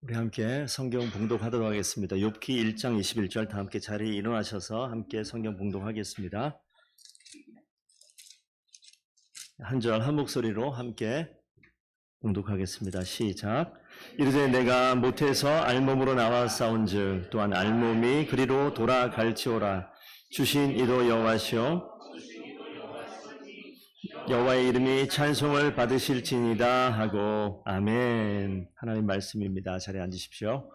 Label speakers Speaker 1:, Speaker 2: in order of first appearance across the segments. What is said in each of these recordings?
Speaker 1: 우리 함께 성경 봉독하도록 하겠습니다. 욥기 1장 21절 다 함께 자리에 일어나셔서 함께 성경 봉독하겠습니다. 한 절 한 목소리로 함께 봉독하겠습니다. 시작. 이르되 내가 모태에서 알몸으로 나와 싸운즉 또한 알몸이 그리로 돌아갈지어라. 주신 이도 여호와시오 여호와의 이름이 찬송을 받으실지니이다 하고 아멘. 하나님 말씀입니다. 자리에 앉으십시오.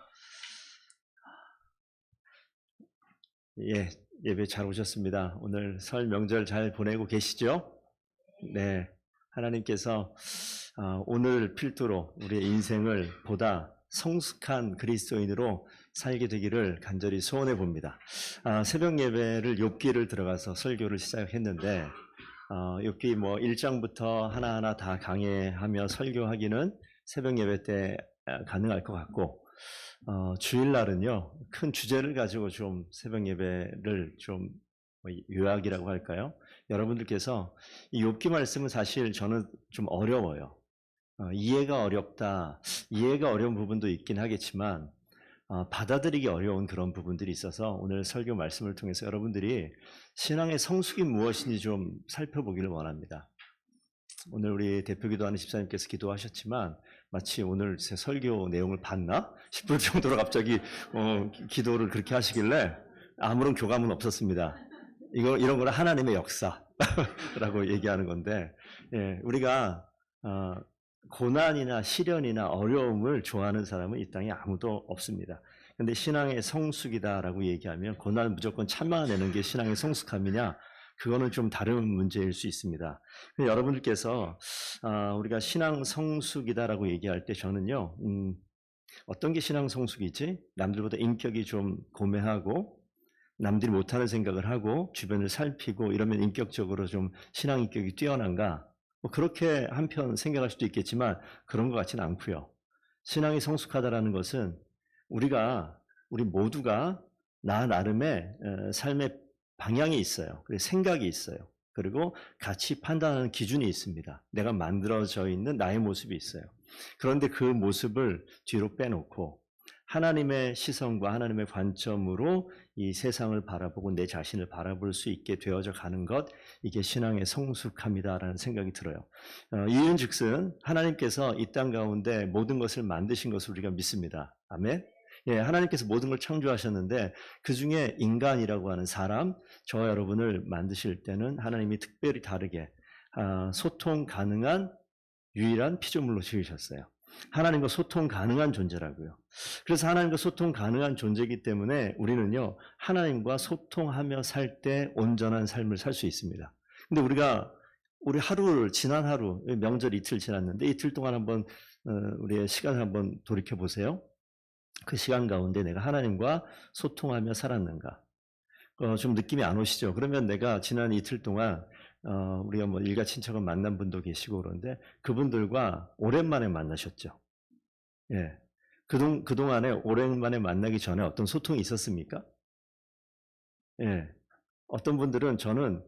Speaker 1: 예배 잘 오셨습니다. 오늘 설 명절 잘 보내고 계시죠? 네, 하나님께서 오늘 필두로 우리의 인생을 보다 성숙한 그리스도인으로 살게 되기를 간절히 소원해 봅니다. 새벽 예배를 욥기를 들어가서 설교를 시작했는데 욥기 1장부터 하나하나 다 강해하며 설교하기는 새벽 예배 때 가능할 것 같고 주일날은요 큰 주제를 가지고 좀 새벽 예배를 좀 요약이라고 할까요? 여러분들께서 이 욥기 말씀은 사실 저는 좀 어려워요. 이해가 어렵다, 이해가 어려운 부분도 있긴 하겠지만 받아들이기 어려운 그런 부분들이 있어서 오늘 설교 말씀을 통해서 여러분들이 신앙의 성숙이 무엇인지 좀 살펴보기를 원합니다. 오늘 우리 대표 기도하는 집사님께서 기도하셨지만 마치 오늘 제 설교 내용을 봤나 싶을 정도로 갑자기 기도를 그렇게 하시길래 아무런 교감은 없었습니다. 이런 거는 하나님의 역사라고 얘기하는 건데, 우리가 고난이나 시련이나 어려움을 좋아하는 사람은 이 땅에 아무도 없습니다. 근데 신앙의 성숙이다라고 얘기하면 고난을 무조건 참아내는 게 신앙의 성숙함이냐? 그거는 좀 다른 문제일 수 있습니다. 여러분들께서 우리가 신앙 성숙이다라고 얘기할 때 저는요, 어떤 게 신앙 성숙이지? 남들보다 인격이 좀 고매하고 남들이 못하는 생각을 하고 주변을 살피고 이러면 인격적으로 좀 신앙 인격이 뛰어난가? 그렇게 한편 생각할 수도 있겠지만 그런 것 같지는 않고요. 신앙이 성숙하다라는 것은 우리 모두가 나 나름의 삶의 방향이 있어요. 그리고 생각이 있어요. 그리고 같이 판단하는 기준이 있습니다. 내가 만들어져 있는 나의 모습이 있어요. 그런데 그 모습을 뒤로 빼놓고 하나님의 시선과 하나님의 관점으로 이 세상을 바라보고 내 자신을 바라볼 수 있게 되어져 가는 것, 이게 신앙의 성숙함이다라는 생각이 들어요. 이은즉슨 하나님께서 이 땅 가운데 모든 것을 만드신 것을 우리가 믿습니다. 아멘. 하나님께서 모든 걸 창조하셨는데 그 중에 인간이라고 하는 사람, 저와 여러분을 만드실 때는 하나님이 특별히 다르게 소통 가능한 유일한 피조물로 지으셨어요. 하나님과 소통 가능한 존재라고요. 그래서 하나님과 소통 가능한 존재이기 때문에 우리는요, 하나님과 소통하며 살 때 온전한 삶을 살 수 있습니다. 근데 우리 지난 하루, 명절 이틀 지났는데 이틀 동안 한번 우리의 시간을 한번 돌이켜 보세요. 그 시간 가운데 내가 하나님과 소통하며 살았는가? 좀 느낌이 안 오시죠? 그러면 내가 지난 이틀 동안 우리가 일가 친척을 만난 분도 계시고 그런데 그분들과 오랜만에 만나셨죠. 그동안에 오랜만에 만나기 전에 어떤 소통이 있었습니까? 어떤 분들은 저는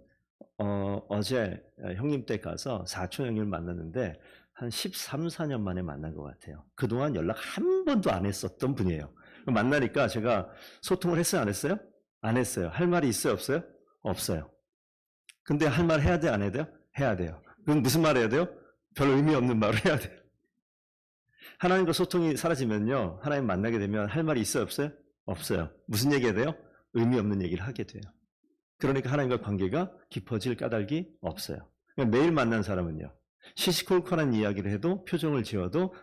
Speaker 1: 어제 형님 댁 가서 사촌 형님을 만났는데 한 13, 14년 만에 만난 것 같아요. 그동안 연락 한 번도 안 했었던 분이에요. 만나니까 제가 소통을 했어요, 안 했어요? 안 했어요. 할 말이 있어요, 없어요? 없어요. 근데 할 말 해야 돼, 안 해야 돼요? 해야 돼요. 그럼 무슨 말 해야 돼요? 별 의미 없는 말을 해야 돼요. 하나님과 소통이 사라지면요, 하나님 만나게 되면 할 말이 있어요, 없어요? 없어요. 무슨 얘기 해야 돼요? 의미 없는 얘기를 하게 돼요. 그러니까 하나님과 관계가 깊어질 까닭이 없어요. 그러니까 매일 만난 사람은요, 시시콜콜한 이야기를 해도 표정을 지어도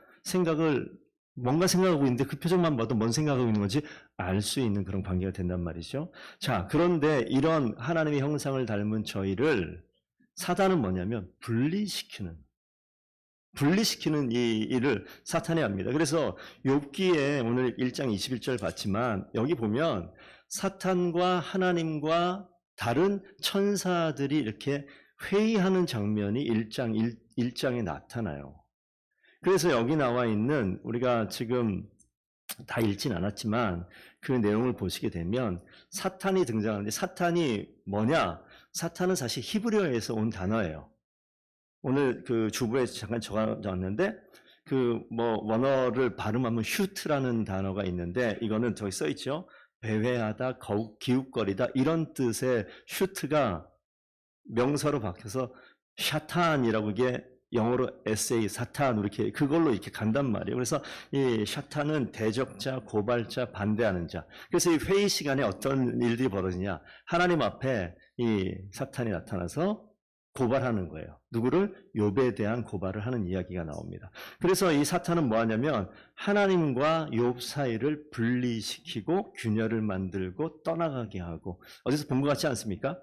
Speaker 1: 뭔가 생각하고 있는데 그 표정만 봐도 뭔 생각하고 있는 건지 알 수 있는 그런 관계가 된단 말이죠. 자, 그런데 이런 하나님의 형상을 닮은 저희를 사단은 뭐냐면 분리시키는 이 일을 사탄이 합니다. 그래서 욥기에 오늘 1장 21절 봤지만 여기 보면 사탄과 하나님과 다른 천사들이 이렇게 회의하는 장면이 1장에 나타나요. 그래서 여기 나와 있는 우리가 지금 다 읽진 않았지만 그 내용을 보시게 되면 사탄이 등장하는데 사탄이 뭐냐? 사탄은 사실 히브리어에서 온 단어예요. 오늘 그 주부에 잠깐 적어놨는데 원어를 발음하면 슈트라는 단어가 있는데 이거는 저기 써 있죠. 배회하다, 기웃거리다 이런 뜻의 슈트가 명사로 바뀌어서 샤탄이라고 이게 영어로 SA 사탄 이렇게 그걸로 이렇게 간단 말이에요. 그래서 이 샤탄은 대적자, 고발자, 반대하는 자. 그래서 이 회의 시간에 어떤 일들이 벌어지냐? 하나님 앞에 이 사탄이 나타나서 고발하는 거예요. 누구를? 욥에 대한 고발을 하는 이야기가 나옵니다. 그래서 이 사탄은 뭐 하냐면 하나님과 욥 사이를 분리시키고 균열을 만들고 떠나가게 하고 어디서 본 것 같지 않습니까?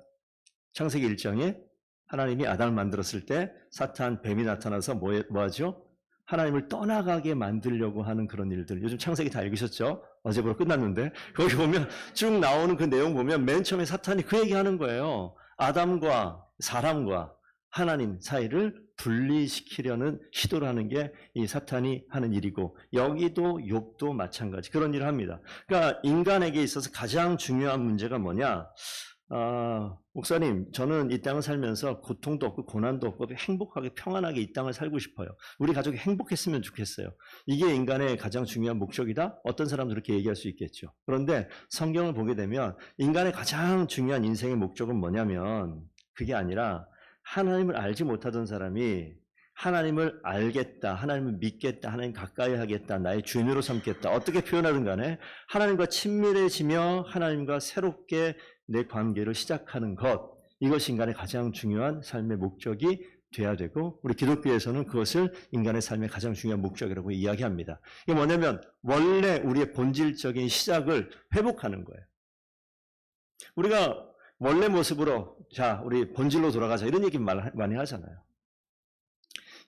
Speaker 1: 창세기 1장에 하나님이 아담을 만들었을 때 사탄 뱀이 나타나서 뭐 하죠? 하나님을 떠나가게 만들려고 하는 그런 일들. 요즘 창세기 다 읽으셨죠? 어제부터 끝났는데 거기 보면 쭉 나오는 그 내용 보면 맨 처음에 사탄이 그 얘기하는 거예요. 아담과 사람과 하나님 사이를 분리시키려는 시도를 하는 게 이 사탄이 하는 일이고 여기도 욥도 마찬가지 그런 일을 합니다. 그러니까 인간에게 있어서 가장 중요한 문제가 뭐냐? 목사님, 저는 이 땅을 살면서 고통도 없고 고난도 없고 행복하게 평안하게 이 땅을 살고 싶어요. 우리 가족이 행복했으면 좋겠어요. 이게 인간의 가장 중요한 목적이다? 어떤 사람도 그렇게 얘기할 수 있겠죠. 그런데 성경을 보게 되면 인간의 가장 중요한 인생의 목적은 뭐냐면 그게 아니라 하나님을 알지 못하던 사람이 하나님을 알겠다, 하나님을 믿겠다, 하나님 가까이 하겠다, 나의 주인으로 삼겠다. 어떻게 표현하든 간에 하나님과 친밀해지며 하나님과 새롭게 내 관계를 시작하는 것. 이것이 인간의 가장 중요한 삶의 목적이 돼야 되고 우리 기독교에서는 그것을 인간의 삶의 가장 중요한 목적이라고 이야기합니다. 이게 뭐냐면 원래 우리의 본질적인 시작을 회복하는 거예요. 우리가 원래 모습으로 자 우리 본질로 돌아가자 이런 얘기 많이 하잖아요.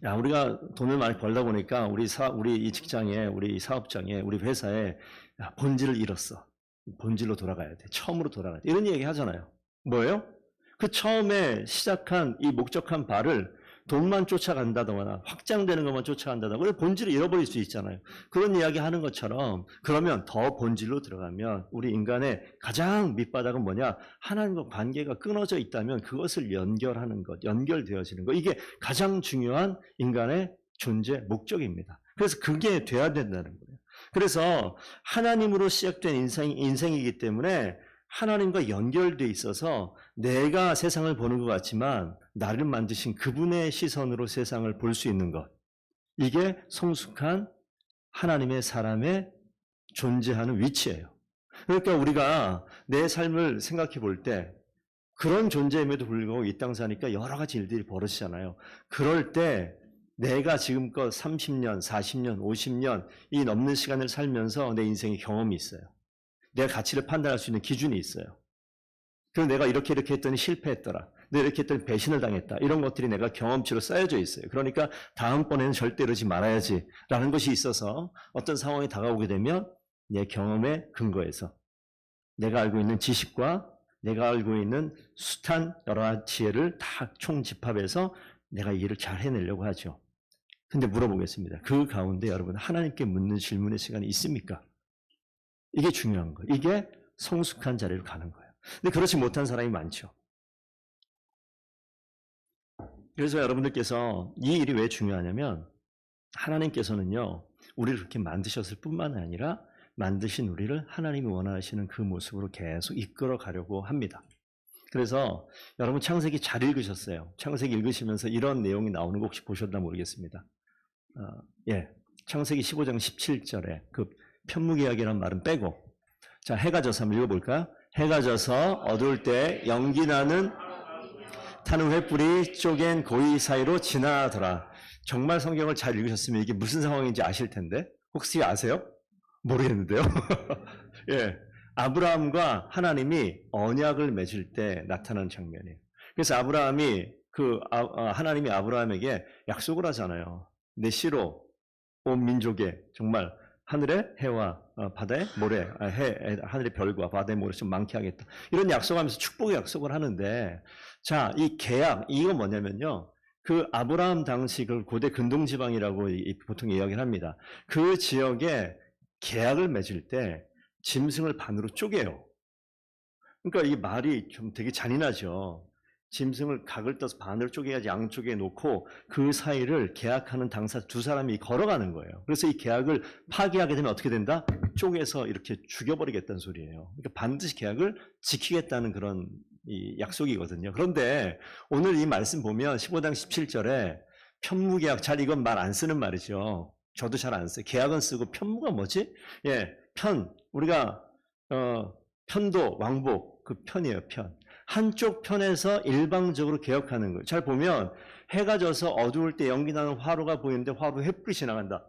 Speaker 1: 야, 우리가 돈을 많이 벌다 보니까 우리 이 직장에, 우리 사업장에, 우리 회사에 야, 본질을 잃었어. 본질로 돌아가야 돼. 처음으로 돌아가야 돼. 이런 얘기 하잖아요. 뭐예요? 그 처음에 시작한 이 목적한 바를 돈만 쫓아간다거나 확장되는 것만 쫓아간다거나 본질을 잃어버릴 수 있잖아요. 그런 이야기 하는 것처럼 그러면 더 본질로 들어가면 우리 인간의 가장 밑바닥은 뭐냐? 하나님과 관계가 끊어져 있다면 그것을 연결하는 것, 연결되어지는 것. 이게 가장 중요한 인간의 존재 목적입니다. 그래서 그게 돼야 된다는 거예요. 그래서 하나님으로 시작된 인생이기 때문에 하나님과 연결돼 있어서 내가 세상을 보는 것 같지만 나를 만드신 그분의 시선으로 세상을 볼 수 있는 것. 이게 성숙한 하나님의 사람의 존재하는 위치예요. 그러니까 우리가 내 삶을 생각해 볼 때 그런 존재임에도 불구하고 이 땅 사니까 여러 가지 일들이 벌어지잖아요. 그럴 때 내가 지금껏 30년, 40년, 50년 이 넘는 시간을 살면서 내 인생의 경험이 있어요. 내 가치를 판단할 수 있는 기준이 있어요. 그럼 내가 이렇게 했더니 실패했더라. 내가 이렇게 했더니 배신을 당했다. 이런 것들이 내가 경험치로 쌓여져 있어요. 그러니까 다음번에는 절대 이러지 말아야지 라는 것이 있어서 어떤 상황이 다가오게 되면 내 경험의 근거에서 내가 알고 있는 지식과 내가 알고 있는 숱한 여러 지혜를 다 총집합해서 내가 이 일을 잘 해내려고 하죠. 근데 물어보겠습니다. 그 가운데 여러분 하나님께 묻는 질문의 시간이 있습니까? 이게 중요한 거예요. 이게 성숙한 자리로 가는 거예요. 근데 그렇지 못한 사람이 많죠. 그래서 여러분들께서 이 일이 왜 중요하냐면 하나님께서는요. 우리를 그렇게 만드셨을 뿐만 아니라 만드신 우리를 하나님이 원하시는 그 모습으로 계속 이끌어 가려고 합니다. 그래서 여러분 창세기 잘 읽으셨어요. 창세기 읽으시면서 이런 내용이 나오는 거 혹시 보셨나 모르겠습니다. 창세기 15장 17절에 그 편무계약이라는 말은 빼고 자 해가 져서 한번 읽어볼까요? 해가 져서 어두울 때 연기 나는 타는 횃불이 쪼갠 고이 사이로 지나더라. 정말 성경을 잘 읽으셨으면 이게 무슨 상황인지 아실 텐데 혹시 아세요? 모르겠는데요. 예, 아브라함과 하나님이 언약을 맺을 때 나타나는 장면이에요. 그래서 아브라함이 하나님이 아브라함에게 약속을 하잖아요. 내 씨로 온 민족에 정말 하늘의 해와 바다의 모래, 하늘의 별과 바다의 모래 좀 많게 하겠다. 이런 약속하면서 축복의 약속을 하는데, 자, 이 계약, 이거 뭐냐면요. 그 아브라함 당시 그 고대 근동지방이라고 보통 이야기를 합니다. 그 지역에 계약을 맺을 때 짐승을 반으로 쪼개요. 그러니까 이 말이 좀 되게 잔인하죠. 짐승을 각을 떠서 반으로 쪼개야지 양쪽에 놓고 그 사이를 계약하는 당사 두 사람이 걸어가는 거예요. 그래서 이 계약을 파기하게 되면 어떻게 된다? 쪼개서 이렇게 죽여버리겠다는 소리예요. 그러니까 반드시 계약을 지키겠다는 그런 이 약속이거든요. 그런데 오늘 이 말씀 보면 15장 17절에 편무계약, 잘 이건 말 안 쓰는 말이죠. 저도 잘 안 써요. 계약은 쓰고 편무가 뭐지? 예, 우리가 편도, 왕복, 그 편이에요, 편. 한쪽 편에서 일방적으로 개혁하는 거예요. 잘 보면 해가 져서 어두울 때 연기 나는 화로가 보이는데 화로 횃불이 지나간다.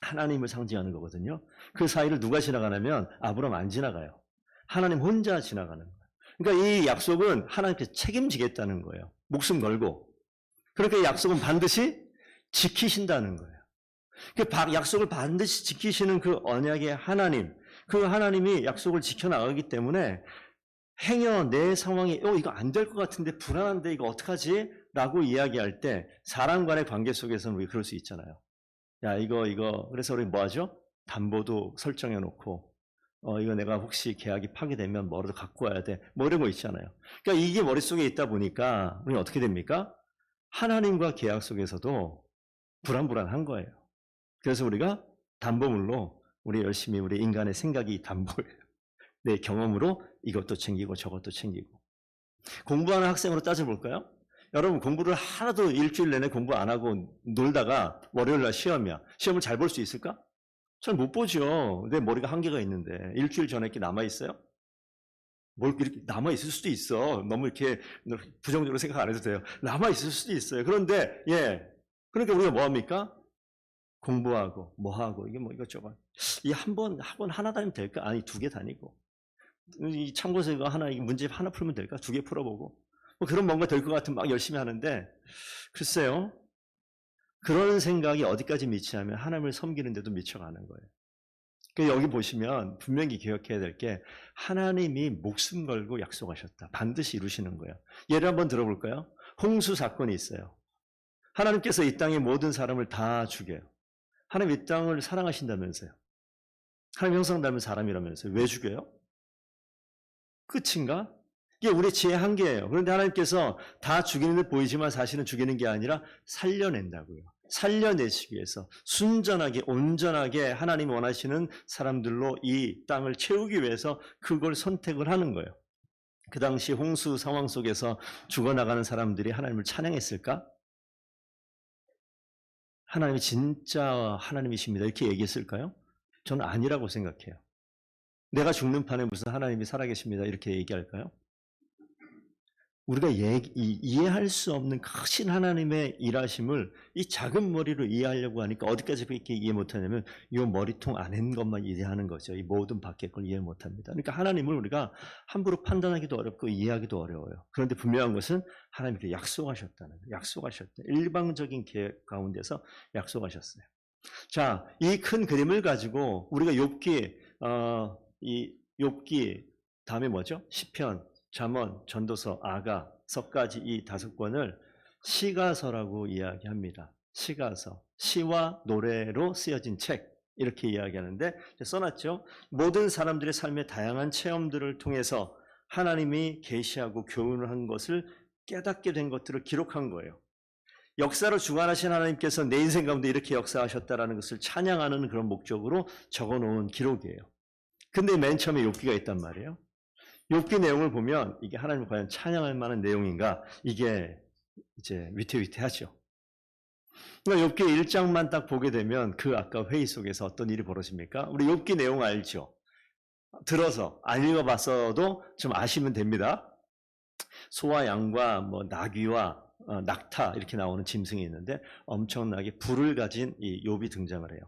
Speaker 1: 하나님을 상징하는 거거든요. 그 사이를 누가 지나가냐면 아브람 안 지나가요. 하나님 혼자 지나가는 거예요. 그러니까 이 약속은 하나님께서 책임지겠다는 거예요. 목숨 걸고. 그러니까 이 약속은 반드시 지키신다는 거예요. 그 약속을 반드시 지키시는 그 언약의 하나님, 그 하나님이 약속을 지켜나가기 때문에 행여 내 상황이 이거 안 될 것 같은데 불안한데 이거 어떡하지? 라고 이야기할 때 사람 간의 관계 속에서는 우리 그럴 수 있잖아요. 야 이거 그래서 우리 뭐 하죠? 담보도 설정해 놓고 이거 내가 혹시 계약이 파기되면 뭐라도 갖고 와야 돼. 뭐 이런 거 있잖아요. 그러니까 이게 머릿속에 있다 보니까 우리 어떻게 됩니까? 하나님과 계약 속에서도 불안한 거예요. 그래서 우리가 담보물로 우리 열심히 우리 인간의 생각이 담보예요. 내 경험으로 이것도 챙기고 저것도 챙기고. 공부하는 학생으로 따져볼까요? 여러분 공부를 하나도 일주일 내내 공부 안 하고 놀다가 월요일날 시험이야. 시험을 잘 볼 수 있을까? 잘 못 보죠. 내 머리가 한계가 있는데 일주일 전에 게 남아있어요? 뭘 이렇게 남아있을 수도 있어. 너무 이렇게 부정적으로 생각 안 해도 돼요. 남아있을 수도 있어요. 그런데 그러니까 우리가 뭐 합니까? 공부하고 뭐하고 이게 뭐 이것저것 이 한 번 학원 하나 다니면 될까? 아니 2개 다니고 이 참고서 이거 하나 문제 하나 풀면 될까? 2개 풀어보고 뭐 그런 뭔가 될 것 같으면 막 열심히 하는데 글쎄요 그런 생각이 어디까지 미치냐면 하나님을 섬기는데도 미쳐가는 거예요. 그러니까 여기 보시면 분명히 기억해야 될 게 하나님이 목숨 걸고 약속하셨다. 반드시 이루시는 거예요. 예를 한번 들어볼까요? 홍수 사건이 있어요. 하나님께서 이 땅의 모든 사람을 다 죽여요. 하나님 이 땅을 사랑하신다면서요. 하나님 형상 닮은 사람이라면서요. 왜 죽여요? 끝인가? 이게 우리 지혜의 한계예요. 그런데 하나님께서 다 죽이는 듯 보이지만 사실은 죽이는 게 아니라 살려낸다고요. 살려내시기 위해서 순전하게 온전하게 하나님이 원하시는 사람들로 이 땅을 채우기 위해서 그걸 선택을 하는 거예요. 그 당시 홍수 상황 속에서 죽어나가는 사람들이 하나님을 찬양했을까? 하나님이 진짜 하나님이십니다. 이렇게 얘기했을까요? 저는 아니라고 생각해요. 내가 죽는 판에 무슨 하나님이 살아계십니다. 이렇게 얘기할까요? 우리가 이해할 수 없는 크신 하나님의 일하심을 이 작은 머리로 이해하려고 하니까 어디까지 그렇게 이해 못하냐면 이 머리통 안에 것만 이해하는 거죠. 이 모든 밖의 걸 이해 못합니다. 그러니까 하나님을 우리가 함부로 판단하기도 어렵고 이해하기도 어려워요. 그런데 분명한 것은 하나님께 약속하셨다는 거예요. 약속하셨다. 일방적인 계획 가운데서 약속하셨어요. 자, 이 큰 그림을 가지고 우리가 욥기 다음에 뭐죠? 시편, 잠언, 전도서, 아가, 서까지 이 5권을 시가서라고 이야기합니다. 시가서, 시와 노래로 쓰여진 책 이렇게 이야기하는데 써놨죠. 모든 사람들의 삶의 다양한 체험들을 통해서 하나님이 계시하고 교훈을 한 것을 깨닫게 된 것들을 기록한 거예요. 역사를 주관하신 하나님께서 내 인생 가운데 이렇게 역사하셨다라는 것을 찬양하는 그런 목적으로 적어놓은 기록이에요. 근데 맨 처음에 욥기가 있단 말이에요. 욥기 내용을 보면 이게 하나님을 과연 찬양할 만한 내용인가? 이게 이제 위태위태하죠. 그러니까 욥기 1장만 딱 보게 되면 그 아까 회의 속에서 어떤 일이 벌어집니까? 우리 욥기 내용 알죠? 들어서 안 읽어봤어도 좀 아시면 됩니다. 소와 양과 뭐 나귀와 낙타 이렇게 나오는 짐승이 있는데 엄청나게 불을 가진 이 욥이 등장을 해요.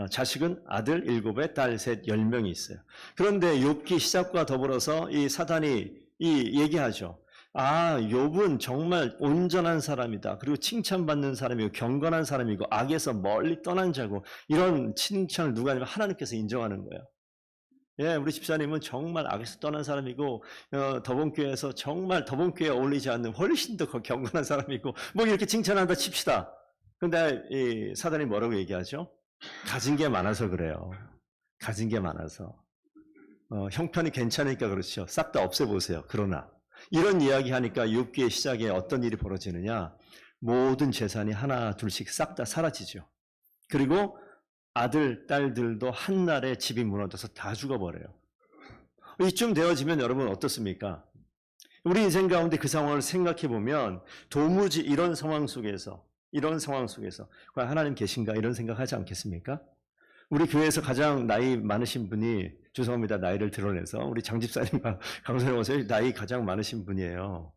Speaker 1: 자식은 아들 7에 딸 3, 10명이 있어요. 그런데 욥기 시작과 더불어서 이 사단이 얘기하죠. 욥은 정말 온전한 사람이다. 그리고 칭찬받는 사람이고 경건한 사람이고 악에서 멀리 떠난 자고 이런 칭찬을 누가 하냐면 하나님께서 인정하는 거예요. 예, 우리 집사님은 정말 악에서 떠난 사람이고 더본교회에서 정말 더본교회에 어울리지 않는 훨씬 더 경건한 사람이고 뭐 이렇게 칭찬한다 칩시다. 그런데 이 사단이 뭐라고 얘기하죠? 가진 게 많아서 그래요. 가진 게 많아서. 형편이 괜찮으니까 그렇죠. 싹 다 없애보세요. 그러나 이런 이야기 하니까 욥기의 시작에 어떤 일이 벌어지느냐? 모든 재산이 하나 둘씩 싹 다 사라지죠. 그리고 아들, 딸들도 한날에 집이 무너져서 다 죽어버려요. 이쯤 되어지면 여러분 어떻습니까? 우리 인생 가운데 그 상황을 생각해 보면 도무지 이런 상황 속에서 과연 하나님 계신가 이런 생각하지 않겠습니까? 우리 교회에서 가장 나이 많으신 분이, 죄송합니다, 나이를 드러내서, 우리 장집사님과 강선영 원사님 나이 가장 많으신 분이에요.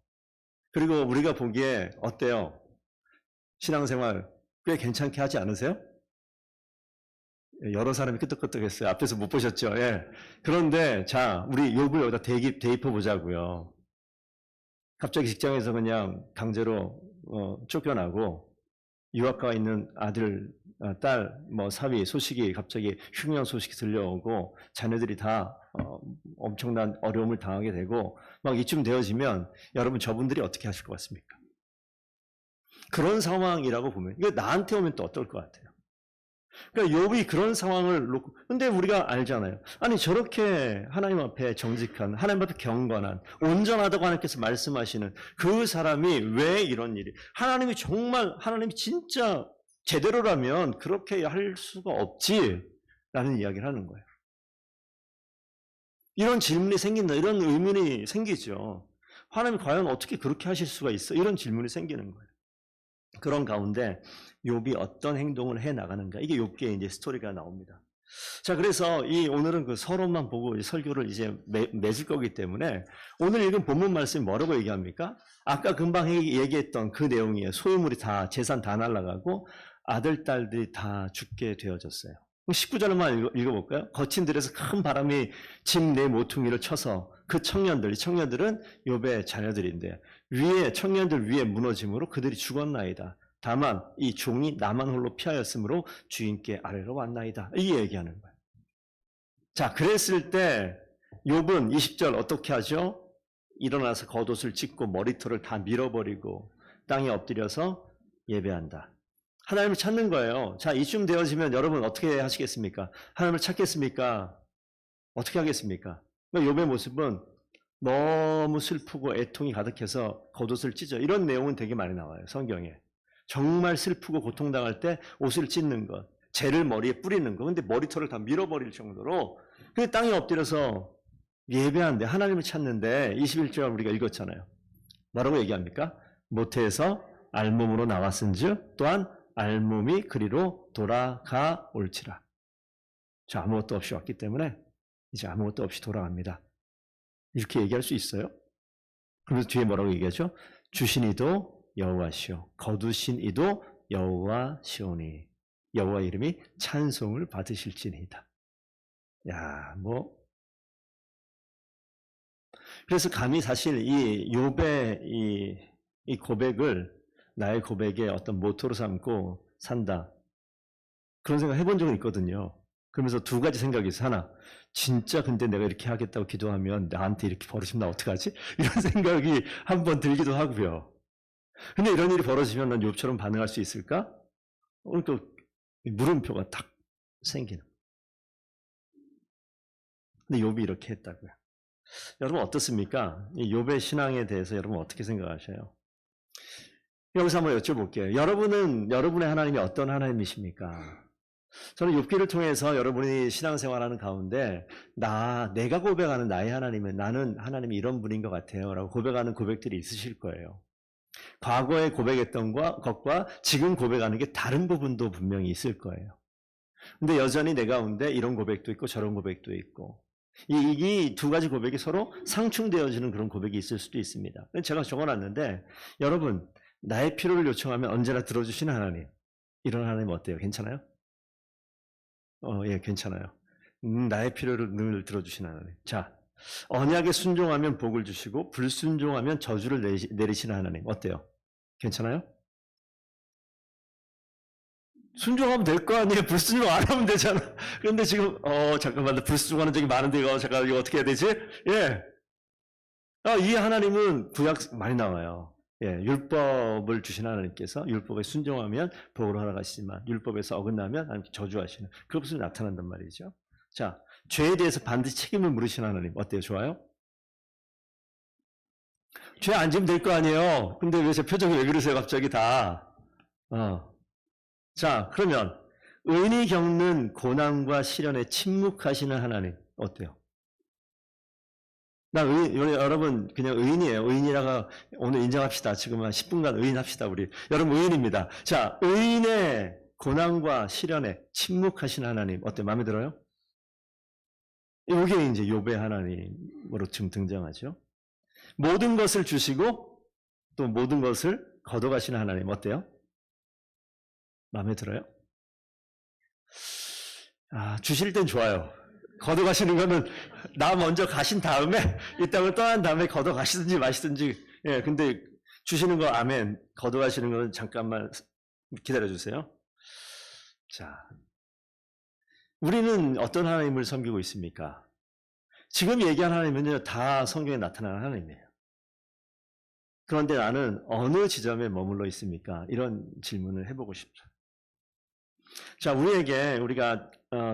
Speaker 1: 그리고 우리가 보기에 어때요? 신앙생활 꽤 괜찮게 하지 않으세요? 여러 사람이 끄떡끄떡했어요. 앞에서 못 보셨죠? 예. 그런데 자, 우리 욥을 여기다 대입해 보자고요. 갑자기 직장에서 그냥 강제로 쫓겨나고 유학가 있는 아들, 딸, 사위 소식이 갑자기 흉년 소식이 들려오고 자녀들이 다 엄청난 어려움을 당하게 되고 막 이쯤 되어지면 여러분 저분들이 어떻게 하실 것 같습니까? 그런 상황이라고 보면 이거 나한테 오면 또 어떨 것 같아요? 그러니까 욥이 그런 상황을 놓고, 근데 우리가 알잖아요. 아니 저렇게 하나님 앞에 정직한, 하나님 앞에 경건한, 온전하다고 하나님께서 말씀하시는 그 사람이 왜 이런 일이, 하나님이 진짜 제대로라면 그렇게 할 수가 없지라는 이야기를 하는 거예요. 이런 질문이 생긴다, 이런 의문이 생기죠. 하나님이 과연 어떻게 그렇게 하실 수가 있어? 이런 질문이 생기는 거예요. 그런 가운데 욥이 어떤 행동을 해 나가는가, 이게 욥기의 이제 스토리가 나옵니다. 자, 그래서 오늘은 그 서론만 보고 설교를 이제 맺을 거기 때문에 오늘 읽은 본문 말씀이 뭐라고 얘기합니까? 아까 금방 얘기했던 그 내용이에요. 소유물이 다, 재산 다 날아가고 아들, 딸들이 다 죽게 되어졌어요. 19절만 읽어볼까요? 거친 들에서 큰 바람이 집 내 모퉁이를 쳐서 이 청년들은 욥의 자녀들인데 청년들 위에 무너짐으로 그들이 죽었나이다. 다만 이 종이 나만 홀로 피하였으므로 주인께 아래로 왔나이다. 이 얘기하는 거예요. 자, 그랬을 때 욥은 20절 어떻게 하죠? 일어나서 겉옷을 찢고 머리털을 다 밀어버리고 땅에 엎드려서 예배한다. 하나님을 찾는 거예요. 자, 이쯤 되어지면 여러분 어떻게 하시겠습니까? 하나님을 찾겠습니까? 어떻게 하겠습니까? 욥의 모습은 너무 슬프고 애통이 가득해서 겉옷을 찢어. 이런 내용은 되게 많이 나와요, 성경에. 정말 슬프고 고통당할 때 옷을 찢는 것, 재를 머리에 뿌리는 것. 근데 머리털을 다 밀어버릴 정도로 그 땅에 엎드려서 예배하는데, 하나님을 찾는데 21절 우리가 읽었잖아요. 뭐라고 얘기합니까? 모태에서 알몸으로 나왔은즉 또한 알몸이 그리로 돌아가 올지라. 저 아무것도 없이 왔기 때문에 이제 아무것도 없이 돌아갑니다. 이렇게 얘기할 수 있어요? 그러면서 뒤에 뭐라고 얘기하죠? 주신 이도 여호와시오, 거두신 이도 여호와시오니 여호와 이름이 찬송을 받으실지니이다. 야, 그래서 감히 사실 이 욥의 이 고백을 나의 고백의 어떤 모토로 삼고 산다, 그런 생각 해본 적은 있거든요. 그러면서 두 가지 생각이 있어요. 하나, 진짜 근데 내가 이렇게 하겠다고 기도하면 나한테 이렇게 벌어지면 나 어떡하지? 이런 생각이 한번 들기도 하고요. 근데 이런 일이 벌어지면 난 욥처럼 반응할 수 있을까? 그러니까 물음표가 딱 생기는. 근데 욥이 이렇게 했다고요. 여러분 어떻습니까? 이 욥의 신앙에 대해서 여러분 어떻게 생각하셔요? 여기서 한번 여쭤볼게요. 여러분의 하나님이 어떤 하나님이십니까? 저는 욥기를 통해서 여러분이 신앙생활하는 가운데 내가 고백하는 나의 하나님은, 나는 하나님이 이런 분인 것 같아요 라고 고백하는 고백들이 있으실 거예요. 과거에 고백했던 것과 지금 고백하는 게 다른 부분도 분명히 있을 거예요. 근데 여전히 내 가운데 이런 고백도 있고 저런 고백도 있고, 이 두 가지 고백이 서로 상충되어지는 그런 고백이 있을 수도 있습니다. 제가 적어놨는데, 여러분 나의 필요를 요청하면 언제나 들어주시는 하나님, 이런 하나님 어때요? 괜찮아요? 예, 괜찮아요. 나의 필요를 늘 들어주시는 하나님. 자, 언약에 순종하면 복을 주시고 불순종하면 저주를 내리시는 하나님 어때요? 괜찮아요? 순종하면 될 거 아니에요? 불순종 안 하면 되잖아. 그런데 지금 잠깐만, 불순종하는 적이 많은데 잠깐 이거 어떻게 해야 되지? 예. 이 하나님은 구약 많이 나와요. 예, 율법을 주신 하나님께서 율법에 순종하면 복으로 허락하시지만 율법에서 어긋나면 하나님 저주하시는 그 모습이 나타난단 말이죠. 자, 죄에 대해서 반드시 책임을 물으시는 하나님 어때요? 좋아요? 죄 안 지면 될 거 아니에요. 근데 왜 제 표정이 왜 그러세요, 갑자기 다. 자, 그러면 의인이 겪는 고난과 시련에 침묵하시는 하나님 어때요? 여러분 그냥 의인이에요. 의인이라고 오늘 인정합시다. 지금 한 10분간 의인 합시다. 우리 여러분 의인입니다. 자, 의인의 고난과 시련에 침묵하시는 하나님 어때요? 마음에 들어요? 이게 이제 욥의 하나님으로 지금 등장하죠. 모든 것을 주시고 또 모든 것을 걷어가시는 하나님 어때요? 마음에 들어요? 주실 땐 좋아요. 걷어가시는 거는 나 먼저 가신 다음에 이 땅을 떠난 다음에 걷어가시든지 마시든지. 예, 근데 주시는 거 아멘. 걷어가시는 거는 잠깐만 기다려주세요. 자, 우리는 어떤 하나님을 섬기고 있습니까? 지금 얘기한 하나님은요, 다 성경에 나타나는 하나님이에요. 그런데 나는 어느 지점에 머물러 있습니까? 이런 질문을 해보고 싶죠. 자, 우리가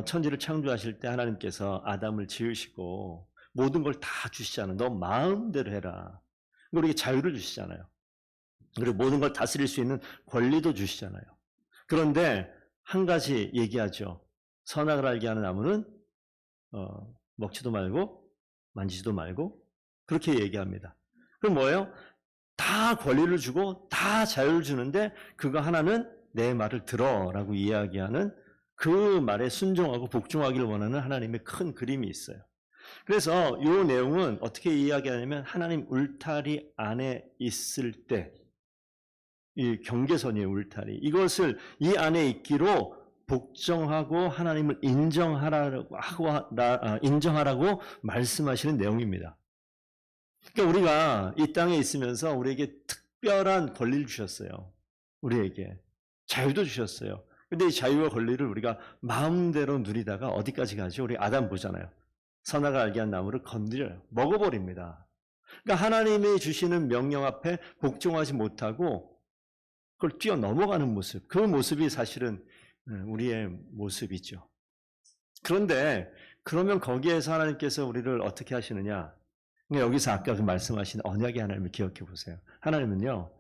Speaker 1: 천지를 창조하실 때 하나님께서 아담을 지으시고 모든 걸 다 주시잖아요. 너 마음대로 해라. 우리에게 자유를 주시잖아요. 그리고 모든 걸 다스릴 수 있는 권리도 주시잖아요. 그런데 한 가지 얘기하죠. 선악을 알게 하는 나무는 먹지도 말고 만지지도 말고 그렇게 얘기합니다. 그럼 뭐예요? 다 권리를 주고 다 자유를 주는데 그거 하나는 내 말을 들어라고 이야기하는 그 말에 순종하고 복종하기를 원하는 하나님의 큰 그림이 있어요. 그래서 이 내용은 어떻게 이야기하냐면 하나님 울타리 안에 있을 때 이 경계선이에요. 울타리. 이것을 이 안에 있기로 복종하고 하나님을 인정하라고 말씀하시는 내용입니다. 그러니까 우리가 이 땅에 있으면서 우리에게 특별한 권리를 주셨어요. 우리에게 자유도 주셨어요. 근데 이 자유와 권리를 우리가 마음대로 누리다가 어디까지 가죠? 우리 아담 보잖아요. 선악을 알게 한 나무를 건드려요. 먹어버립니다. 그러니까 하나님이 주시는 명령 앞에 복종하지 못하고 그걸 뛰어넘어가는 모습. 그 모습이 사실은 우리의 모습이죠. 그런데 그러면 거기에서 하나님께서 우리를 어떻게 하시느냐? 여기서 아까 그 말씀하신 언약의 하나님을 기억해 보세요. 하나님은요,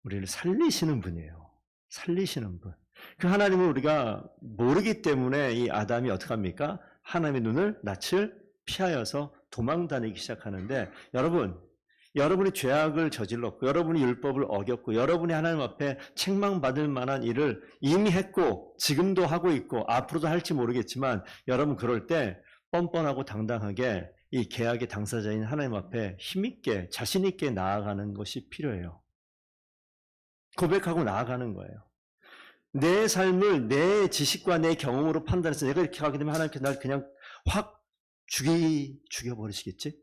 Speaker 1: 우리를 살리시는 분이에요. 살리시는 분. 그 하나님을 우리가 모르기 때문에 이 아담이 어떻게 합니까? 하나님의 눈을 낯을 피하여서 도망 다니기 시작하는데 여러분이 죄악을 저질렀고 여러분이 율법을 어겼고 여러분이 하나님 앞에 책망받을 만한 일을 이미 했고 지금도 하고 있고 앞으로도 할지 모르겠지만 여러분 그럴 때 뻔뻔하고 당당하게 이 계약의 당사자인 하나님 앞에 힘있게 자신있게 나아가는 것이 필요해요. 고백하고 나아가는 거예요. 내 삶을 내 지식과 내 경험으로 판단해서 내가 이렇게 하게 되면 하나님께서 날 그냥 확 죽여버리시겠지?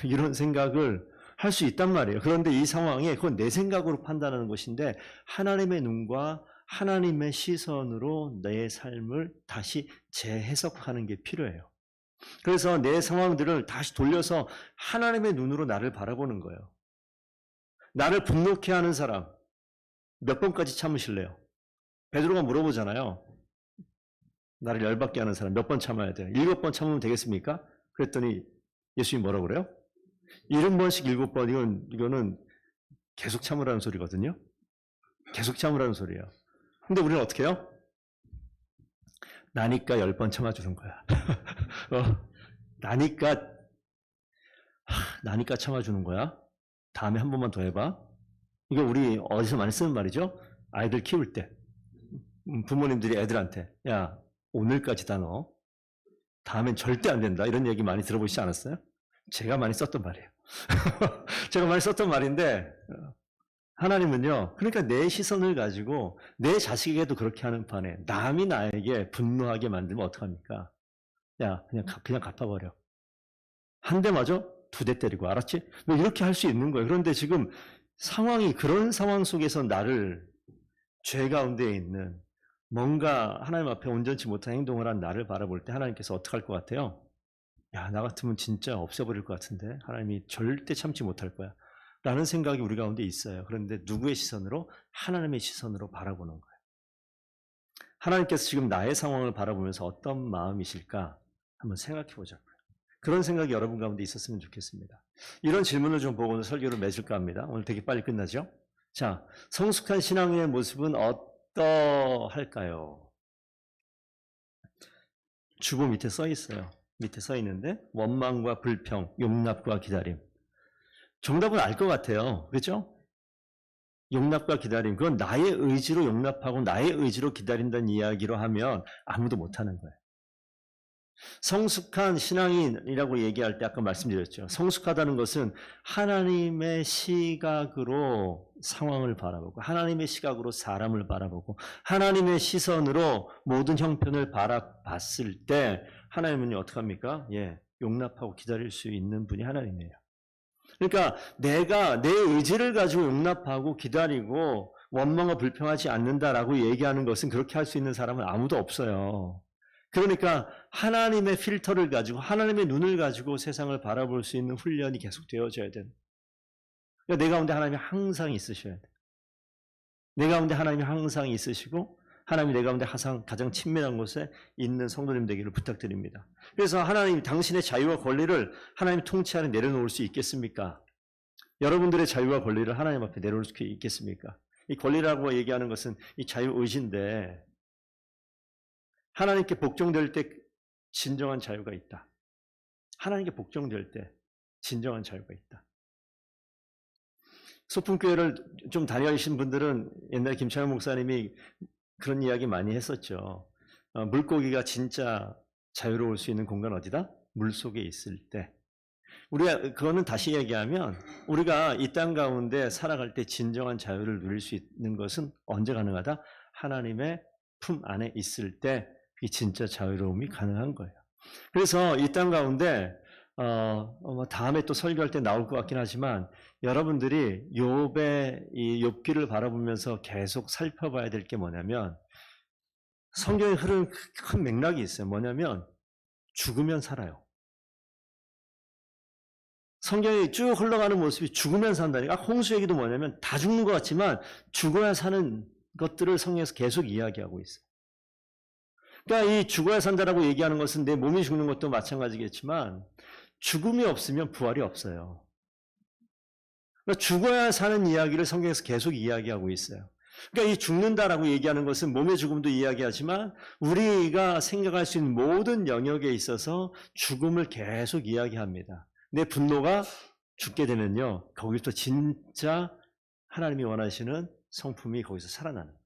Speaker 1: 이런 생각을 할 수 있단 말이에요. 그런데 이 상황에 그건 내 생각으로 판단하는 것인데 하나님의 눈과 하나님의 시선으로 내 삶을 다시 재해석하는 게 필요해요. 그래서 내 상황들을 다시 돌려서 하나님의 눈으로 나를 바라보는 거예요. 나를 분노케 하는 사람 몇 번까지 참으실래요? 베드로가 물어보잖아요. 나를 열받게 하는 사람 몇 번 참아야 돼요? 7번 참으면 되겠습니까? 그랬더니 예수님이 뭐라고 그래요? 70번씩 7번 이거는 계속 참으라는 소리거든요. 계속 참으라는 소리예요. 근데 우리는 어떻게 해요? 나니까 10번 참아주는 거야. 나니까 참아주는 거야. 다음에 한 번만 더 해봐. 이거 우리 어디서 많이 쓰는 말이죠? 아이들 키울 때. 부모님들이 애들한테 야 오늘까지다 너. 다음엔 절대 안 된다. 이런 얘기 많이 들어보시지 않았어요? 제가 많이 썼던 말이에요. 제가 많이 썼던 말인데 하나님은요. 그러니까 내 시선을 가지고 내 자식에게도 그렇게 하는 판에 남이 나에게 분노하게 만들면 어떡합니까? 야 그냥 갚아버려. 한 대 맞아? 2대 때리고 알았지? 뭐 이렇게 할 수 있는 거예요. 그런데 지금 상황이 그런 상황 속에서 나를 죄 가운데 있는 뭔가 하나님 앞에 온전치 못한 행동을 한 나를 바라볼 때 하나님께서 어떻게 할 것 같아요? 야, 나 같으면 진짜 없애버릴 것 같은데 하나님이 절대 참지 못할 거야 라는 생각이 우리 가운데 있어요. 그런데 누구의 시선으로? 하나님의 시선으로 바라보는 거예요. 하나님께서 지금 나의 상황을 바라보면서 어떤 마음이실까 한번 생각해 보자고요. 그런 생각이 여러분 가운데 있었으면 좋겠습니다. 이런 질문을 좀 보고 오늘 설교를 맺을까 합니다. 오늘 되게 빨리 끝나죠? 자, 성숙한 신앙의 모습은 어떠할까요? 주보 밑에 써 있어요. 밑에 써 있는데 원망과 불평, 용납과 기다림. 정답은 알 것 같아요. 그렇죠? 용납과 기다림. 그건 나의 의지로 용납하고 나의 의지로 기다린다는 이야기로 하면 아무도 못하는 거예요. 성숙한 신앙인이라고 얘기할 때 아까 말씀드렸죠. 성숙하다는 것은 하나님의 시각으로 상황을 바라보고 하나님의 시각으로 사람을 바라보고 하나님의 시선으로 모든 형편을 바라봤을 때 하나님은 어떻게 합니까? 용납하고 기다릴 수 있는 분이 하나님이에요. 그러니까 내가 내 의지를 가지고 용납하고 기다리고 원망과 불평하지 않는다라고 얘기하는 것은 그렇게 할 수 있는 사람은 아무도 없어요. 그러니까 하나님의 필터를 가지고 하나님의 눈을 가지고 세상을 바라볼 수 있는 훈련이 계속 되어져야 돼요. 그러니까 내 가운데 하나님이 항상 있으셔야 돼요. 내 가운데 하나님이 항상 있으시고 하나님이 내 가운데 항상 가장 친밀한 곳에 있는 성도님 되기를 부탁드립니다. 그래서 하나님 당신의 자유와 권리를 하나님 통치 아래 내려놓을 수 있겠습니까? 여러분들의 자유와 권리를 하나님 앞에 내려놓을 수 있겠습니까? 이 권리라고 얘기하는 것은 이 자유의지인데 하나님께 복종될 때 진정한 자유가 있다. 하나님께 복종될 때 진정한 자유가 있다. 소풍교회를 좀 다녀오신 분들은 옛날에 김창현 목사님이 그런 이야기 많이 했었죠. 물고기가 진짜 자유로울 수 있는 공간 어디다? 물속에 있을 때. 우리가 그거는 다시 얘기하면 우리가 이 땅 가운데 살아갈 때 진정한 자유를 누릴 수 있는 것은 언제 가능하다? 하나님의 품 안에 있을 때 이 진짜 자유로움이 가능한 거예요. 그래서 이 땅 가운데 다음에 또 설교할 때 나올 것 같긴 하지만 여러분들이 욥의 이 욥기를 바라보면서 계속 살펴봐야 될 게 뭐냐면 성경에 흐르는 큰 맥락이 있어요. 뭐냐면 죽으면 살아요. 성경이 쭉 흘러가는 모습이 죽으면 산다니까. 홍수 얘기도 뭐냐면 다 죽는 것 같지만 죽어야 사는 것들을 성경에서 계속 이야기하고 있어요. 그러니까 이 죽어야 산다라고 얘기하는 것은 내 몸이 죽는 것도 마찬가지겠지만 죽음이 없으면 부활이 없어요. 그러니까 죽어야 사는 이야기를 성경에서 계속 이야기하고 있어요. 그러니까 이 죽는다라고 얘기하는 것은 몸의 죽음도 이야기하지만 우리가 생각할 수 있는 모든 영역에 있어서 죽음을 계속 이야기합니다. 내 분노가 죽게 되면요, 거기서 진짜 하나님이 원하시는 성품이 거기서 살아나는 거예요.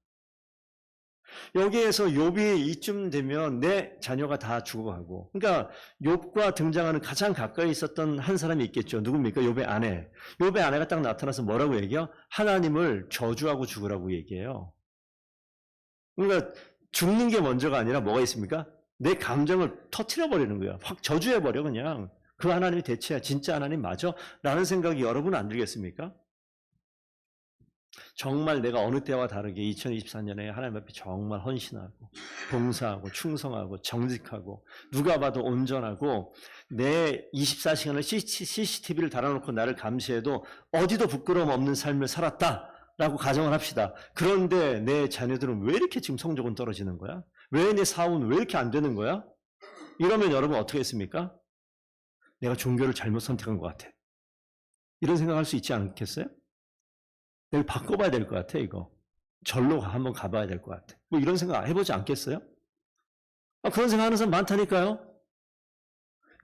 Speaker 1: 여기에서 욥이 이쯤 되면 내 자녀가 다 죽어가고, 그러니까 욥과 등장하는 가장 가까이 있었던 한 사람이 있겠죠. 누굽니까? 욥의 아내. 욥의 아내가 딱 나타나서 뭐라고 얘기해요? 하나님을 저주하고 죽으라고 얘기해요. 그러니까 죽는 게 먼저가 아니라 뭐가 있습니까? 내 감정을 터트려버리는 거야. 확 저주해버려 그냥. 그 하나님이 대체 진짜 하나님 맞아? 라는 생각이 여러분 안 들겠습니까? 정말 내가 어느 때와 다르게 2024년에 하나님 앞에 정말 헌신하고 봉사하고 충성하고 정직하고 누가 봐도 온전하고 내 24시간을 CCTV를 달아놓고 나를 감시해도 어디도 부끄러움 없는 삶을 살았다라고 가정을 합시다. 그런데 내 자녀들은 왜 이렇게 지금 성적은 떨어지는 거야? 왜 내 사업은 왜 이렇게 안 되는 거야? 이러면 여러분 어떻게 했습니까? 내가 종교를 잘못 선택한 것 같아. 이런 생각할 수 있지 않겠어요? 내가 바꿔봐야 될 것 같아, 이거. 절로 한번 가봐야 될 것 같아. 뭐 이런 생각 해보지 않겠어요? 그런 생각 하는 사람 많다니까요?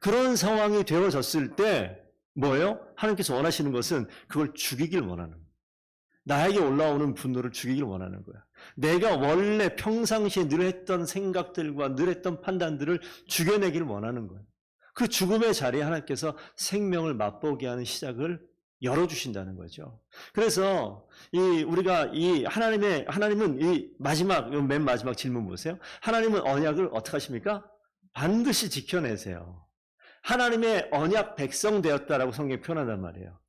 Speaker 1: 그런 상황이 되어졌을 때, 뭐예요? 하나님께서 원하시는 것은 그걸 죽이길 원하는 거예요. 나에게 올라오는 분노를 죽이길 원하는 거야. 내가 원래 평상시에 늘 했던 생각들과 늘 했던 판단들을 죽여내길 원하는 거예요. 그 죽음의 자리에 하나님께서 생명을 맛보게 하는 시작을 열어주신다는 거죠. 그래서 우리가 하나님은 맨 마지막 질문 보세요. 하나님은 언약을 어떻게 하십니까? 반드시 지켜내세요. 하나님의 언약 백성 되었다라고 성경에 표현한단 말이에요.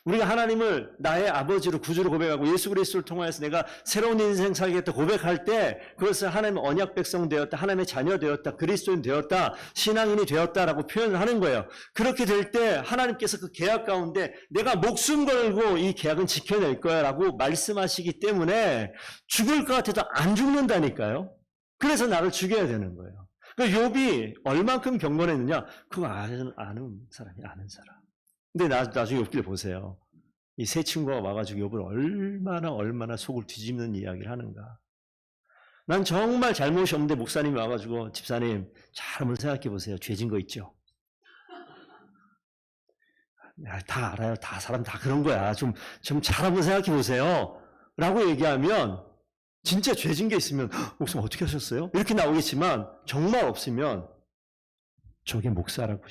Speaker 1: 우리가 하나님을 나의 아버지로 구주로 고백하고 예수 그리스도를 통하여서 내가 새로운 인생 살겠다 고백할 때 그것을 하나님의 언약 백성 되었다, 하나님의 자녀 되었다, 그리스도인 되었다, 신앙인이 되었다라고 표현을 하는 거예요. 그렇게 될 때 하나님께서 그 계약 가운데 내가 목숨 걸고 이 계약은 지켜낼 거야 라고 말씀하시기 때문에 죽을 것 같아도 안 죽는다니까요. 그래서 나를 죽여야 되는 거예요. 그 욥이 얼만큼 경건했느냐? 그거 아는 사람이 아는 사람. 근데 나중에 욥기를 보세요. 이 세 친구가 와가지고 욥을 얼마나 속을 뒤집는 이야기를 하는가. 난 정말 잘못이 없는데 목사님이 와가지고 집사님 잘 한번 생각해 보세요. 죄진 거 있죠? 다 알아요. 사람 다 그런 거야. 좀 잘 한번 생각해 보세요. 라고 얘기하면 진짜 죄진 게 있으면 목사님 어떻게 하셨어요? 이렇게 나오겠지만 정말 없으면 저게 목사라고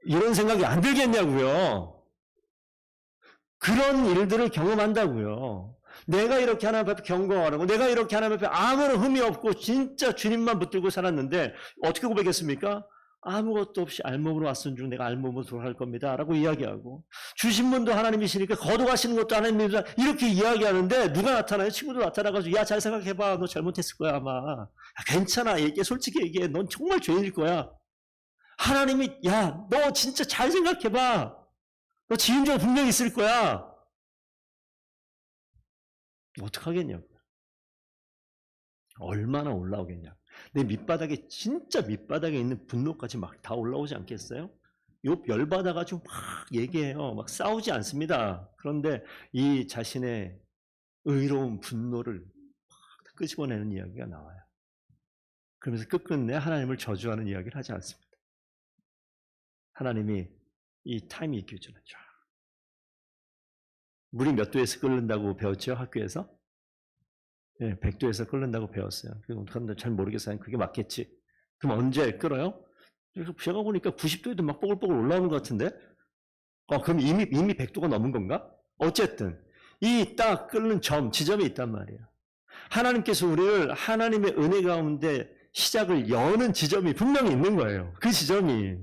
Speaker 1: 이런 생각이 안 들겠냐고요. 그런 일들을 경험한다고요. 내가 이렇게 하나님 앞에 경건하고 내가 이렇게 하나님 앞에 아무런 흠이 없고 진짜 주님만 붙들고 살았는데 어떻게 고백했습니까? 아무것도 없이 알몸으로 왔은 중 내가 알몸으로 돌아갈 겁니다 라고 이야기하고 주신 분도 하나님이시니까 거둬가시는 것도 하나님입니다 이렇게 이야기하는데 누가 나타나요? 친구도 나타나가지고 야 잘 생각해봐 너 잘못했을 거야 아마 야, 괜찮아 얘기해 솔직히 얘기해 넌 정말 죄인일 거야 하나님이 야 너 진짜 잘 생각해봐 너 지은 죄가 분명히 있을 거야 어떡하겠냐고 얼마나 올라오겠냐고 내 밑바닥에 진짜 밑바닥에 있는 분노까지 막 다 올라오지 않겠어요? 욥 열받아가지고 막 얘기해요. 막 싸우지 않습니다. 그런데 이 자신의 의로운 분노를 막 끄집어내는 이야기가 나와요. 그러면서 끝끝내 하나님을 저주하는 이야기를 하지 않습니다. 하나님이 이 타임이 있겠잖아요. 물이 몇 도에서 끓는다고 배웠죠? 학교에서? 네, 100도에서 끓는다고 배웠어요. 그런데 잘 모르겠어요. 그게 맞겠지. 그럼 언제 끓어요? 그래서 제가 보니까 90도에도 막 뽀글뽀글 올라오는 것 같은데? 그럼 이미 100도가 넘은 건가? 어쨌든 이 딱 끓는 지점이 있단 말이에요. 하나님께서 우리를 하나님의 은혜 가운데 시작을 여는 지점이 분명히 있는 거예요. 그 지점이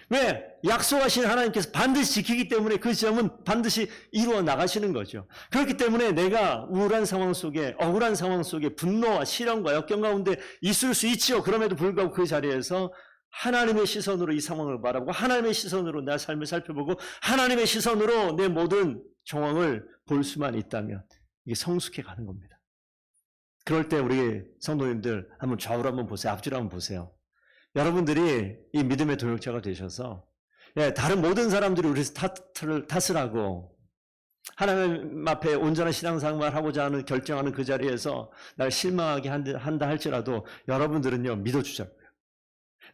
Speaker 1: 왜? 약속하신 하나님께서 반드시 지키기 때문에 그 지점은 반드시 이루어 나가시는 거죠. 그렇기 때문에 내가 우울한 상황 속에 억울한 상황 속에 분노와 시련과 역경 가운데 있을 수 있지요. 그럼에도 불구하고 그 자리에서 하나님의 시선으로 이 상황을 바라보고 하나님의 시선으로 내 삶을 살펴보고 하나님의 시선으로 내 모든 정황을 볼 수만 있다면 이게 성숙해 가는 겁니다. 그럴 때 우리 성도님들 한번 좌우로 한번 보세요. 앞뒤로 한번 보세요. 여러분들이 이 믿음의 동역자가 되셔서 다른 모든 사람들이 우리 탓을 하고 하나님 앞에 온전한 신앙생활을 하고자 하는 결정하는 그 자리에서 날 실망하게 한다 할지라도 여러분들은요 믿어주자고요.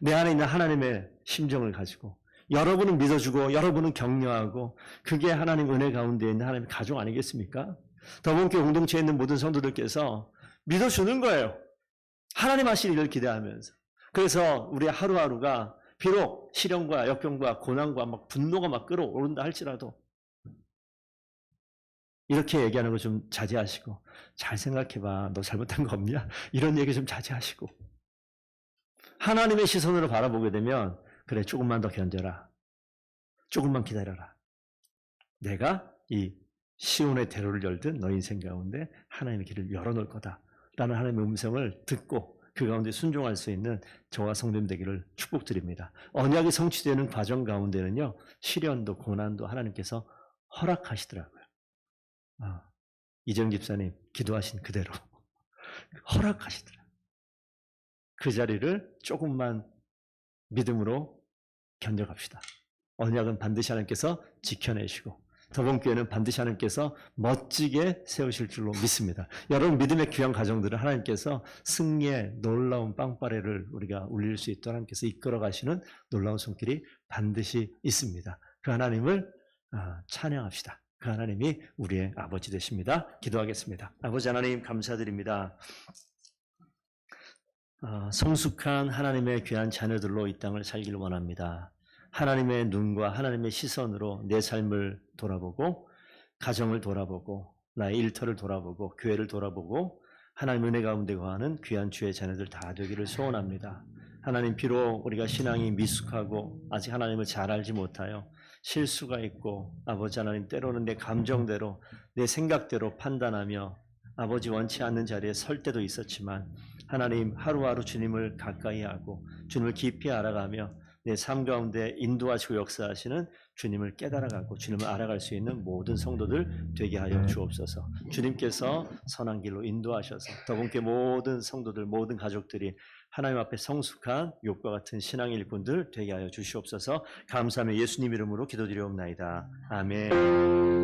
Speaker 1: 내 안에 있는 하나님의 심정을 가지고 여러분은 믿어주고 여러분은 격려하고 그게 하나님 은혜 가운데 있는 하나님의 가족 아니겠습니까? 더문교회 공동체에 있는 모든 성도들께서 믿어주는 거예요. 하나님 하실 일을 기대하면서. 그래서 우리 하루하루가 비록 시련과 역경과 고난과 막 분노가 막 끌어오른다 할지라도 이렇게 얘기하는 거 좀 자제하시고 잘 생각해봐. 너 잘못한 거 없냐? 이런 얘기 좀 자제하시고 하나님의 시선으로 바라보게 되면 그래 조금만 더 견뎌라. 조금만 기다려라. 내가 이 시온의 대로를 열듯 너 인생 가운데 하나님의 길을 열어놓을 거다. 라는 하나님의 음성을 듣고 그 가운데 순종할 수 있는 저와 성도님 되기를 축복드립니다. 언약이 성취되는 과정 가운데는요. 시련도 고난도 하나님께서 허락하시더라고요. 이정 집사님 기도하신 그대로 허락하시더라고요. 그 자리를 조금만 믿음으로 견뎌갑시다. 언약은 반드시 하나님께서 지켜내시고 더본교회는 반드시 하나님께서 멋지게 세우실 줄로 믿습니다. 여러분 믿음의 귀한 가정들을 하나님께서 승리의 놀라운 빵빠레를 우리가 울릴 수 있도록 하나님께서 이끌어 가시는 놀라운 손길이 반드시 있습니다. 그 하나님을 찬양합시다. 그 하나님이 우리의 아버지 되십니다. 기도하겠습니다. 아버지 하나님 감사드립니다. 성숙한 하나님의 귀한 자녀들로 이 땅을 살기를 원합니다. 하나님의 눈과 하나님의 시선으로 내 삶을 돌아보고 가정을 돌아보고 나의 일터를 돌아보고 교회를 돌아보고 하나님 은혜 가운데 거하는 귀한 주의 자녀들 다 되기를 소원합니다. 하나님 비록 우리가 신앙이 미숙하고 아직 하나님을 잘 알지 못하여 실수가 있고 아버지 하나님 때로는 내 감정대로 내 생각대로 판단하며 아버지 원치 않는 자리에 설 때도 있었지만 하나님 하루하루 주님을 가까이 하고 주님을 깊이 알아가며 내 삶 가운데 인도하시고 역사하시는 주님을 깨달아가고 주님을 알아갈 수 있는 모든 성도들 되게 하여 주옵소서. 주님께서 선한 길로 인도하셔서 더분께 모든 성도들 모든 가족들이 하나님 앞에 성숙한 욥과 같은 신앙의 일꾼들 되게 하여 주시옵소서. 감사하며 예수님 이름으로 기도드리옵나이다. 아멘.